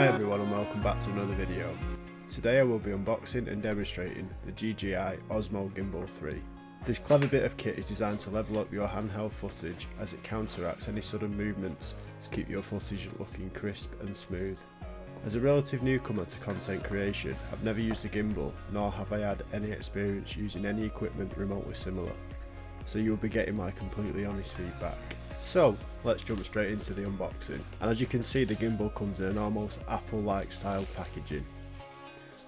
Hi everyone and welcome back to another video. Today I will be unboxing and demonstrating the DJI Osmo Gimbal 3. This clever bit of kit is designed to level up your handheld footage as it counteracts any sudden movements to keep your footage looking crisp and smooth. As a relative newcomer to content creation, I've never used a gimbal, nor have I had any experience using any equipment remotely similar, so you will be getting my completely honest feedback. So let's jump straight into the unboxing, and as you can see, the gimbal comes in an almost Apple-like style packaging.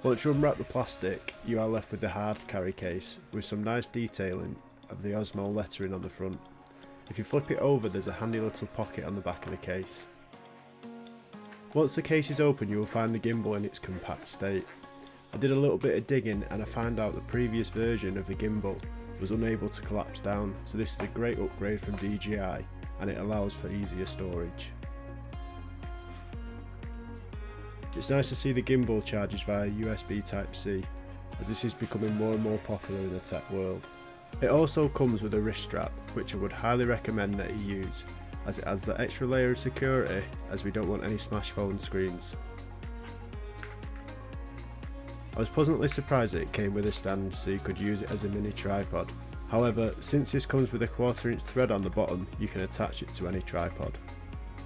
Once you unwrap the plastic, you are left with the hard carry case with some nice detailing of the Osmo lettering on the front. If you flip it over, there's a handy little pocket on the back of the case. Once the case is open, you will find the gimbal in its compact state. I did a little bit of digging and I found out the previous version of the gimbal was unable to collapse down, so this is a great upgrade from DJI and it allows for easier storage. It's nice to see the gimbal charges via USB Type-C, as this is becoming more and more popular in the tech world. It also comes with a wrist strap, which I would highly recommend that you use, as it adds that extra layer of security, as we don't want any smash phone screens. I was pleasantly surprised that it came with a stand so you could use it as a mini tripod. However, since this comes with a 1/4 inch thread on the bottom, you can attach it to any tripod.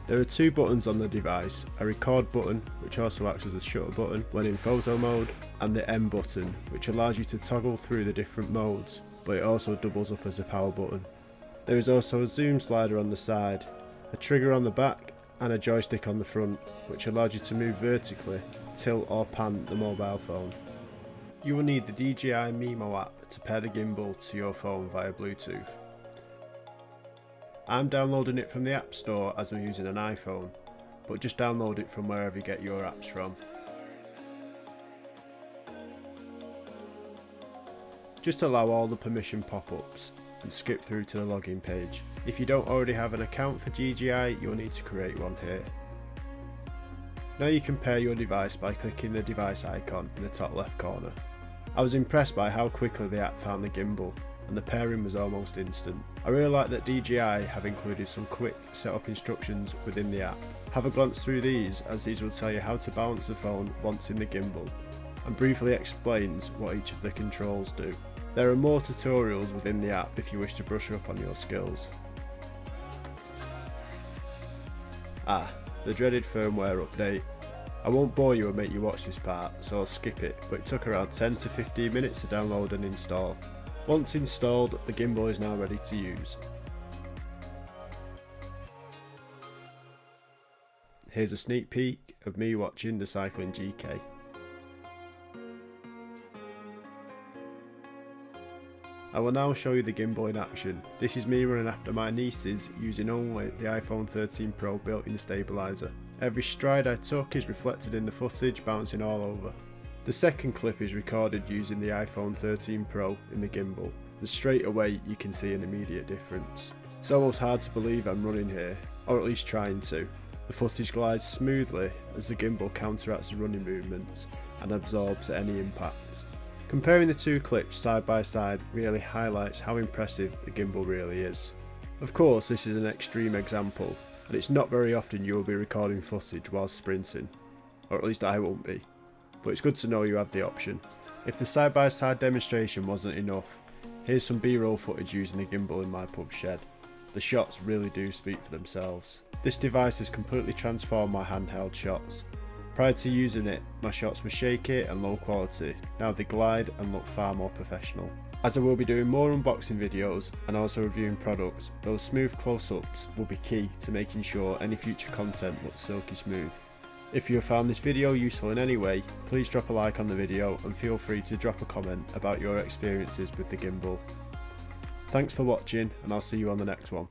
There are two buttons on the device, a record button which also acts as a shutter button when in photo mode, and the M button which allows you to toggle through the different modes, but it also doubles up as a power button. There is also a zoom slider on the side, a trigger on the back and a joystick on the front which allows you to move vertically, tilt or pan the mobile phone. You will need the DJI Mimo app to pair the gimbal to your phone via Bluetooth. I'm downloading it from the App Store as I'm using an iPhone, but just download it from wherever you get your apps from. Just allow all the permission pop-ups and skip through to the login page. If you don't already have an account for DJI, you'll need to create one here. Now you can pair your device by clicking the device icon in the top left corner. I was impressed by how quickly the app found the gimbal, and the pairing was almost instant. I really like that DJI have included some quick setup instructions within the app. Have a glance through these, as these will tell you how to balance the phone once in the gimbal, and briefly explains what each of the controls do. There are more tutorials within the app if you wish to brush up on your skills. The dreaded firmware update. I won't bore you and make you watch this part, so I'll skip it, but it took around 10 to 15 minutes to download and install. Once installed, the gimbal is now ready to use. Here's a sneak peek of me watching the Cycling GK. I will now show you the gimbal in action. This is me running after my nieces using only the iPhone 13 Pro built-in stabiliser. Every stride I took is reflected in the footage, bouncing all over. The second clip is recorded using the iPhone 13 Pro in the gimbal, and straight away you can see an immediate difference. It's almost hard to believe I'm running here, or at least trying to. The footage glides smoothly as the gimbal counteracts the running movements and absorbs any impacts. Comparing the two clips side by side really highlights how impressive the gimbal really is. Of course, this is an extreme example, and it's not very often you will be recording footage while sprinting, or at least I won't be, but it's good to know you have the option. If the side by side demonstration wasn't enough, here's some B-roll footage using the gimbal in my pub shed. The shots really do speak for themselves. This device has completely transformed my handheld shots. Prior to using it, my shots were shaky and low quality. Now they glide and look far more professional. As I will be doing more unboxing videos and also reviewing products, those smooth close-ups will be key to making sure any future content looks silky smooth. If you have found this video useful in any way, please drop a like on the video and feel free to drop a comment about your experiences with the gimbal. Thanks for watching, and I'll see you on the next one.